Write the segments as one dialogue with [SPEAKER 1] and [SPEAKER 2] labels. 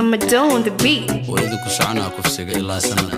[SPEAKER 1] I'ma do on the beat.
[SPEAKER 2] وإذا كسعنا كفسك إلا سنة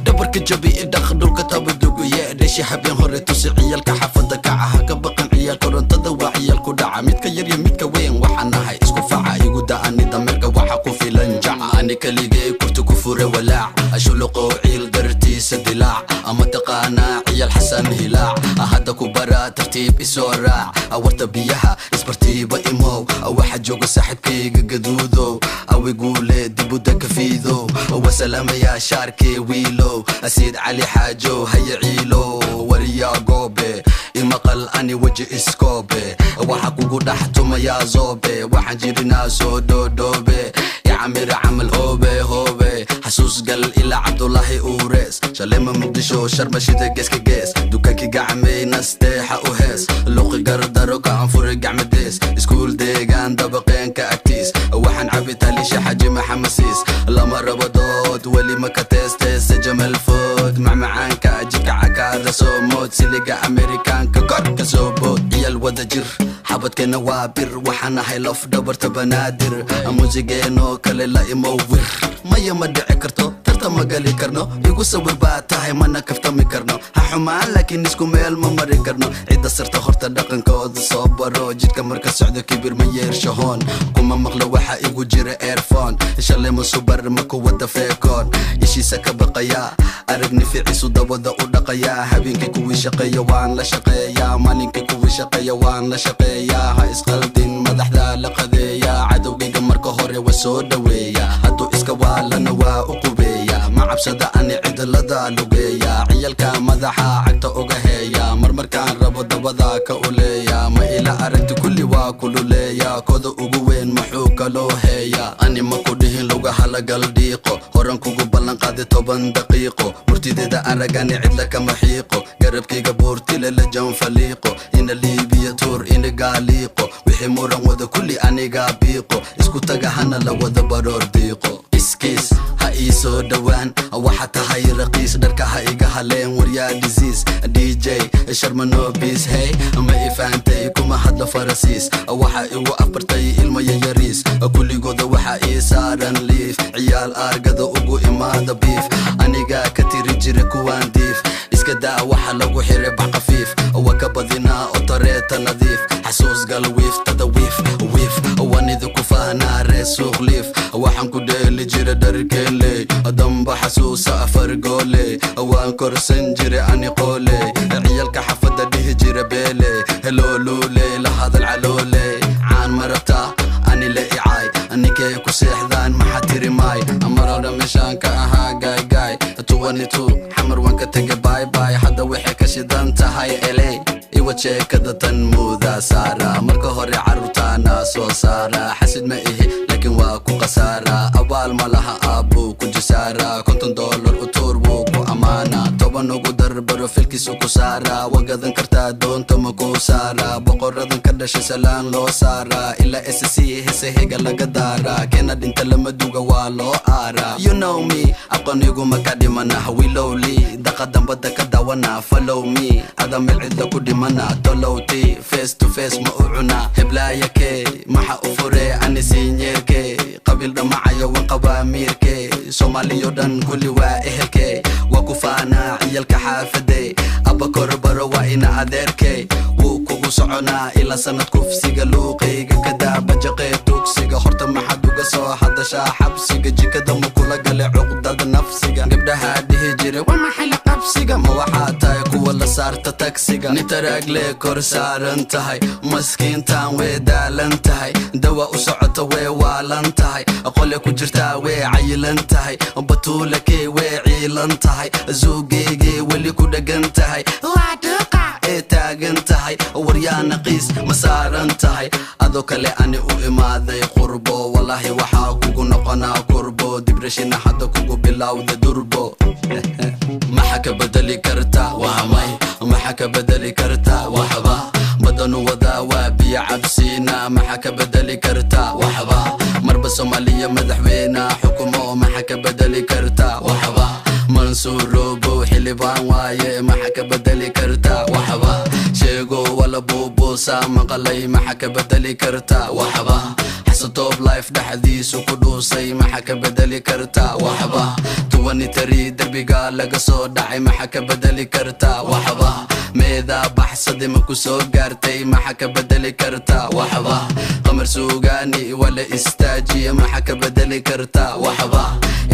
[SPEAKER 2] دبرك جبي دخلوا كتاب الدقو يا دشي حبين هرتو سعيالك حفظك عها كبقن عيال كورنتدا وعيال كودعا ميدك يريا ميدك وين وحنا هاي اسكو فاعا يقودا أني دمرك وحاكو في لنجع أني كليجي كرتو كفور ولاع أشلقو عيل درتي سدلاع أما تقانا عيال حسن هلاع أهدكو برا ترتيب إسوراع أورت بيها إسبرتيبا إمو واحد جوغو ساحب كي قدودو أو يقول ديبو دك فيدو وسلام يا شاركي ويلو أسيد علي حاجو هيا عيلو وريا قوبي المقل أني وجه إسكوبي وحكوكو دحتم يا زوبي وحنجيري ناسو دوبي يا عمير عمل هوبي هوبي حسوس قال إلا عبد الله أوريس شاليم مقدشو شرم شيدا جيس كجيس دوكاكي قعمي نستيحة وهيس لوقي قردرو كعنفور قعمديس سكول ديغان دبقين كأكتيس وحن عبي تاليش حاجي محمسيس لما ربضوت ولي مكتستس جمال فود مع معانك أجيك عكاد صوموت سيليقا أمريكان كقر كسوبوت عيال ودجر حابت كنوابر وحنا هيلوف دبرت بنادر موزيقينو كاليلا إموور ما يمدعي كرتو ترتا مقالي كرنو يقو صور باتاهي مانا كفتامي كرنو ححمان لكن نسكو ميل مماري كرنو عيدا سرتا خورتا دقن كود صوبرو جيتك مركز سعودو كبير ما يرشهون كوما مغلو وحا يقو جيري ايرفون إنشالي مصوبر مكو ودا فيكون يشي سكا بقيا أرقني في عيسو داودا ودقيا هابينكي كوي شقيا وان لا شقيا مالينكي كوي شقيا وان لا شقيا هاي اسقلدين مدح ذا لقضيا عدو قيقا مركو هوري وسو دويا هادو اسكا والنا وا uqubeya ma cabsada ani cid la daalugeeya ciyalka madaxa cagta uga heeya marmarkaan rabo dabada ka uleeya ma ila aragti kulli waa kululeeya koda ugu weyn maxuu kaloo heeya ani ma ku dhihin luga halagal dhiiqo horan kugu ballan qaadi 10 daqiiqo murtideeda aragani cid la kama xiiqo garabkayga buurtile la jan faliiqo ina liibiya tuur ina gaaliiqo wixii muran wada kulli aniga biiqo isku taga hana la wada baroor diiqo iskis ha iisoo dhawaan waxa tahay raqiis dharka ha iga haleen waryaa disease DJ sharmanobis hey ma ifaantay kuma hadla farasiis waxa igu afbartay ilmo yariis kulligooda waxa ii saaran liif ciyaal argada ugu imaada beef aniga ka tiri jira kuwaan diif iska daa waxa lagu xiray bac qafiif waka badinaa oo tareeta nadiif xasuus gal wiif tada wiif wanidu ku fahnaa reesuuq liif waxaan ku dheeli jira dharkeele damba xasuusa afar goole waan korsan jira ani qoole ciyalka xafada dhihi jira beele hello luule la hadal caloole caan marabta ani la icaay anikee ku seexdaan maxa tiri maay amarada meeshaan ka ahaa gaay 22 xamar waan ka tegay bye hadda waxay ka shidan tahay LA iwa jeekada tan muuda saara marka hore carruurtaana soo saara xasid ma ihi laakiin waa ku qasaara abaal ma laha aabbu ku jisaara $50 u tuur wuu ku amaana 10 ugu darbaro filkiisu ku saara wagadan kartaa doonta ma ku saara boqoradan ka dhashay salaan loo saara ilaa SC heesahayga laga daara keena dhinta lama duga waa loo aara you know me aqoonigu ma ka dhimana wilowli daqa dambada ka dawana follow me ada meel cidla ku dhimana tolowti face to face ma u cuna heblaaya kee maxa u fure ani siinyeerkee qabiil dhamacayo wan qabaa miirkee soomaaliyo dhan kulli waa ehelkee waa ku faanaa ciyalka xaafadee abakor baro waa ina adeerkee wuu kugu soconaa ilaa sanad kufsiga luuqayga ka daabajaqee tugsiga horta maxaad uga soo hadashaa xabsiga jikada ma kula gale cuqdada nafsiga gabdhaha dhihi jira waa maxay la qabsiga ma waxaa tahay kuwa la saarta tagsiga nitaragle kor saaran tahay maskiintaan way daalan tahay dawa u socota way waalan tahay qole ku jirtaa way cayilan tahay batuulakee way ciilan tahay zuugeygee weli ku dhagan tahay waa dhuqa ee taagan tahay waryaa naqiis ma saaran tahay adoo kale ani u imaaday qurbo wallahi waxaa kugu noqonaa kurbo dibrashina hadda kugu bilowda durbo maxa ka bedeli karta waa may maxa ka bedeli karta waxba badanu wada waa biya cabsiina maxa ka bedeli karta waxba marba Soomaaliya madaxweyne xukumo maxa ka bedeli karta waxba Mansuur Robo xilibaan waaye maxa ka bedeli karta waxba sheego wala buubuusa maqalay maxa ka bedeli karta waxba top life dhaxdiisu ku dhuusay maxa ka bedeli kartaa waxba tuwani tari darbiga laga soo dhacay maxa ka bedeli kartaa waxba meeda baxsade ma ku soo gaartay maxa ka bedeli kartaa waxba qamar suugaani wala istaajiye maxa ka bedeli kartaa waxba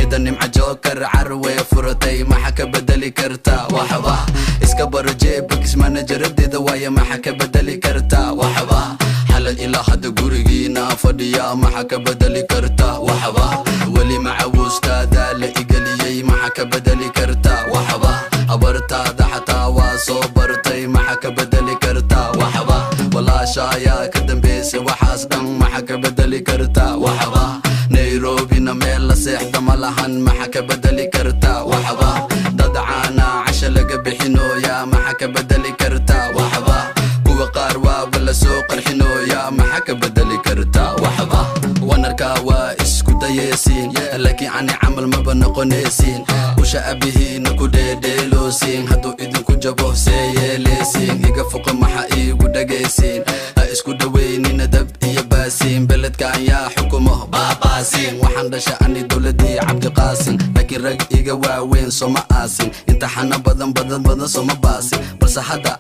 [SPEAKER 2] idan nimca joker carwe furatay maxa ka bedeli kartaa waxba iska barjeebka kismana jaradida waaya maxa ka bedeli kartaa waxba حل إلى حد قرقينا فديا معك بدلي كرتا وحبا ولي مع أستاذ لإقليي معك بدلي كرتا وحبا أبرتا دحتا وصوبرتي معك بدلي كرتا وحبا ولا شايا كدن بيسي وحاسدن معك بدلي كرتا وحبا نيروبي نميل سيحدى ملحن معك بدلي كرتا وحبا ددعانا عشلق بحنويا معك بدلي كرتا وحبا وقاروا ولا سوق الحنويا معك بدلي كرتا وحبا ونركا واسكو دايسين لكن عني عمل ما بنقونيسين وشعبه نكو ديلوسين هدو إذن كو جابوه سيليسين إيقا فوق محاقي ودقيسين اسكو دويني ندب إيا باسين بلد كان يا حكومه باباسين وحن رشأني دولدي عبد قاسين لكن رق إيقا واوين سوما آسين انت حنا بدن سوما باسين بس هدا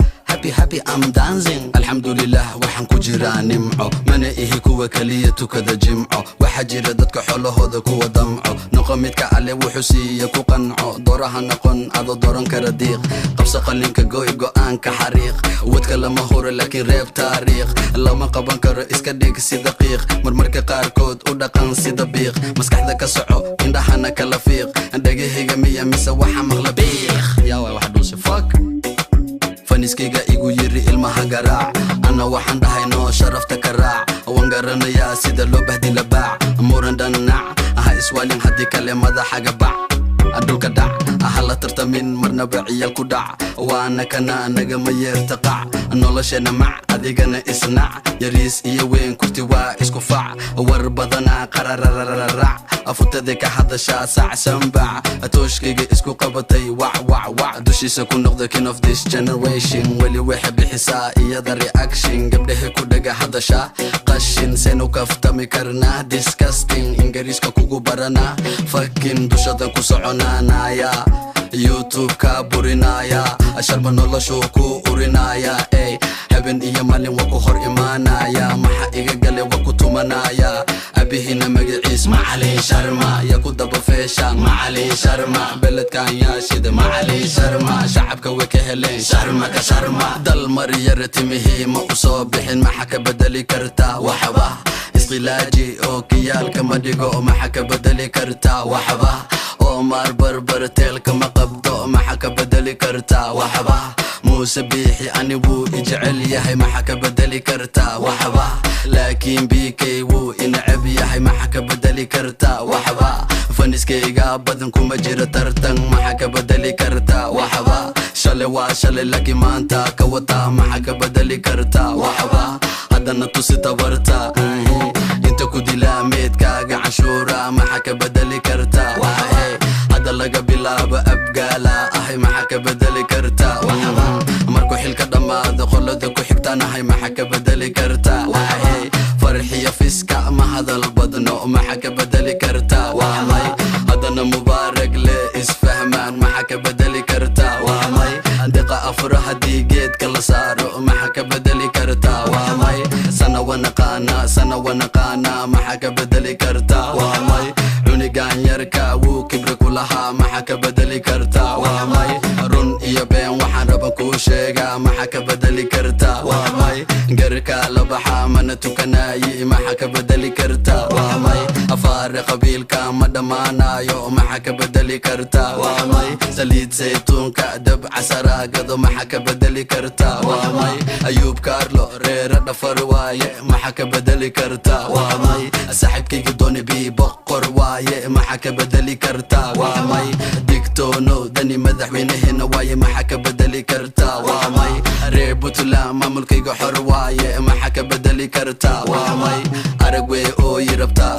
[SPEAKER 2] happy I'm dancing alhamdulillah waxaan ku jiraa nimco mana ihi kuwa kaliya tukada jimco waxa jira dadka xolahooda kuwa damco noqo midka alle wuxuu siiya ku qanco dooraha noqon ado dooran kara diiq qabsa qalinka go'aanka xariiq wadka lama horo laakiin reeb taariikh lama qaban karo iska dhig si daqiiq marmarka qaarkood u dhaqan sida biiq maskaxda ka soco indhahana kala fiiq dhagahayga miya mise waxa maqla biiq yaa waxa dhuusi fuck faniskayga igu yiri ilmaha garaac ana waxaan dhahay noo sharafta ka raac waan garanayaa sida loo bahdila baac muran dhanac aha iswaalin haddii kale madaxaga bac adulka dhac aha la tartamin marnaba ciyal ku dhac waana kana nagama yeerta qac noloshana mac adigana isnac yariis iyo weyn kurti waa isku fac war badana qararararac afutada ka hadashaa saac sanbac atooshkayga isku qabatay wac dushiisa ku noqda king of this generation weli waxa bixisaa iyada reaction gabdhaha ku dhaga hadashaa qashin senu kaftami karnaa disgusting ingiriiska kugu baranaa fucking dushadan ku soconaanaya YouTube ka burinaya asharba noloshu ku urinaya ey haben iyo malin waa ku hor imaanaya maxa iga gale waa ku tumanaya abihina magaciis macalin sharma ya ku daba feesha macalin sharma beledkan yaa shida macalin sharma shacabka way ka heleen sharma ka sharma dal mariyar timihi ma u soo bixin maxa ka bedeli kartaa waxba isqilaaji oo kiyaalka ma dhigo maxa ka bedeli kartaa waxba oo maar barbar teelka ma qabdo maxa ka bedeli kartaa waxba muuse biixi anigu ijecel yahay maxa ka bedeli kartaa waxba laakiin BK wuu inacab yahay maxa ka bedeli kartaa waxba faniskayga badan kuma jira tartan maxa ka bedeli kartaa waxba shale waa shale laakiin maanta ka wata maxa ka bedeli kartaa waxba haddana tusi tabarta inta ku dilaa meedkaaga canshuura maxa ka bedeli kartaa hada laga bilaabo abgaala ahay maxa ka bedeli kartaa waxba markuu xilka dhammaado qolada ku xigtanahay maxa ka bedeli kartaa farxiya fiska ma hadal badno maxa ka bedeli kartaa waxmay haddana mubaarak le isfahmaan maxa ka bedeli kartaa waxmay diqa afra haddii geedka la saaro maxa ka bedeli kartaa waxmay sana wanaqaana maxa ka bedeli kartaa waxmay cunigaan yarka wuu kibri ku lahaa maxa ka bedeli kartaa waxmay run iyo been waxaan raba kuu sheegaa maxa ka bedeli kartaa waxmay garka la baxa mana tukanayi maxa ka bedeli kartaa waxmay afaare qabiilka ma dhammaanayo maxa ka bedeli kartaa waxmay saliid saytuunka dab casaraagado maxa ka bedeli kartaa waxmay ayuub kaarlo reera dhafar waaye maxa ka bedeli kartaa waxmay saaxiibkayga dooni bii boqor waaye maxa ka bedeli kartaa waxmay digtoono dani madaxweynaheena waaye maxa ka bedeli kartaa waxmay reer Puntland maamulkayga xor waaye maxa ka bedeli kartaa waxmay arag wey oo yirabtaa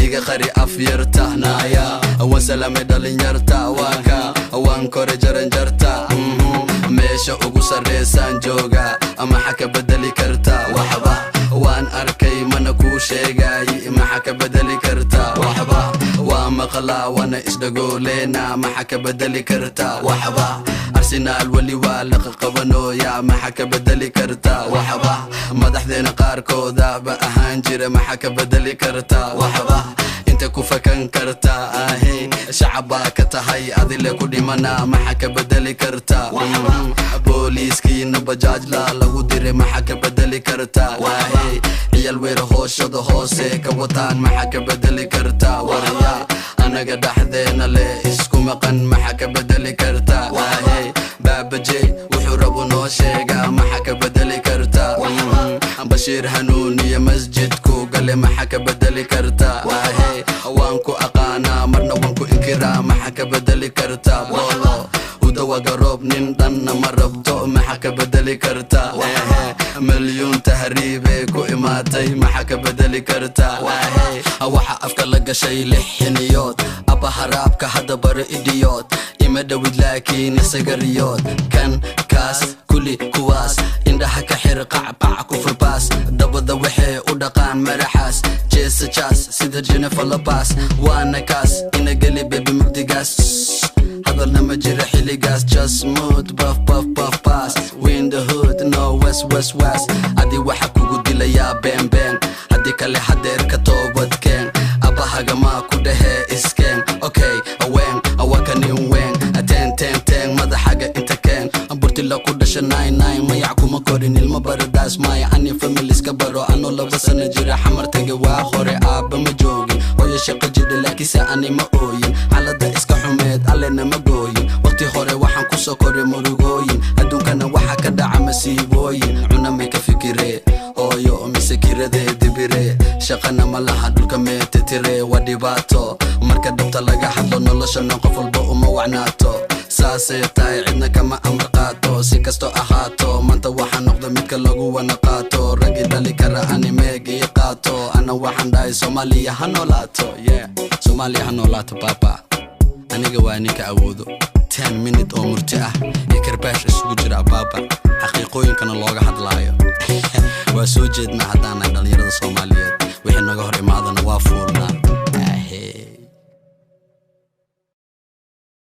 [SPEAKER 2] iga qari afyarta naaya waan salaamay dhalinyarta waaka waan kore jaranjarta meesha ugu sarreysaan jooga maxa ka bedeli kartaa waxba waan arkay mana kuu sheega محك بدلي كرتا وحبا ومقلا وانا اسدقولينا محك بدلي كرتا وحبا أرسنال ولي والق قبنو يا محك بدلي كرتا وحبا مدحدينا قاركو ذا بأهانجر محك بدلي كرتا وحبا انت كوفكن كرتا اهي شعبا كتهي اذي لكو ديمانا محك بدلي كرتا بوليس كي نبجاج لا لغو ديري محك بدلي كرتا واهي عيال وير هوشد هوسي كوطان محك بدلي كرتا وريا انا قد احذينا لي اسكو مقن محك بدلي كرتا واهي بابجي وحربو نوشيقا محك بدلي كرتا بشير هنوني مسجدكو قال محك بدلي كرتا واهي وانكو اقانا مرنا وانكو انكرا محك بدلي كرتا بولو ودوا قروب نندن مربتو محك بدلي كرتا واهي مليون تهريبي كو اماتي محك بدلي كرتا واهي وحا افكار لقى شي لحنيوت ابا هرابك هذا بر ايديوت اما دويد لكن سيجاريوت كان كاس كلي كواس عندها كحر قعبع كفر باس دبض وحي ودقان مرحاس جيس جاس سيدر جنف لباس وانا كاس انا قلبي بمقدقاس هذا لما جرح لي قاس just smooth buff buff buff pass we in the hood no west west west ادي وحكو قدي ليا بين بين هدي كالي حدير كتوبت كين اباها قما كده اسكين اوكي اوين اوكني وين اتين تين تين ماذا حاجة انت كين امبرتي لو كده شناي ناي ما يعكو مكورين المبرداس ماي اني فاميليس كبرو انو لو بس انا جري حمر تاقي واخوري اب مجوغي ويا شق جدي لكي ساني ما اوين على دا اسكا حميد علينا ما قوين وقتي خوري وحن كسو كوري مرغوين ادون كان وحا كدعا مسيبوين عنا ميكا فكري اويو مسكيري دبيري شقنا ملاها دولك ميتتري وديباتو مركا دبتا لغا حدلو نولوشا نوقف البو ما وعناتو ساسي تاي عدنا كما امر قاتو سيكستو اخاتو مانتا وحا نقضى ميتكا لغو ونقاتو رقي دالي كرا اني ميقي قاتو انا وحن داي سوماليا هنولاتو سوماليا هنولاتو بابا aniga waa ninka awoodo 10 minute oo murti ah ee karbash isugu jira baba xaqiiqooyinkana looga hadlaayo waa soo jeedna hadaan dhalinyarada Soomaaliyeed wixii naga hor imaadana waa fuurnaa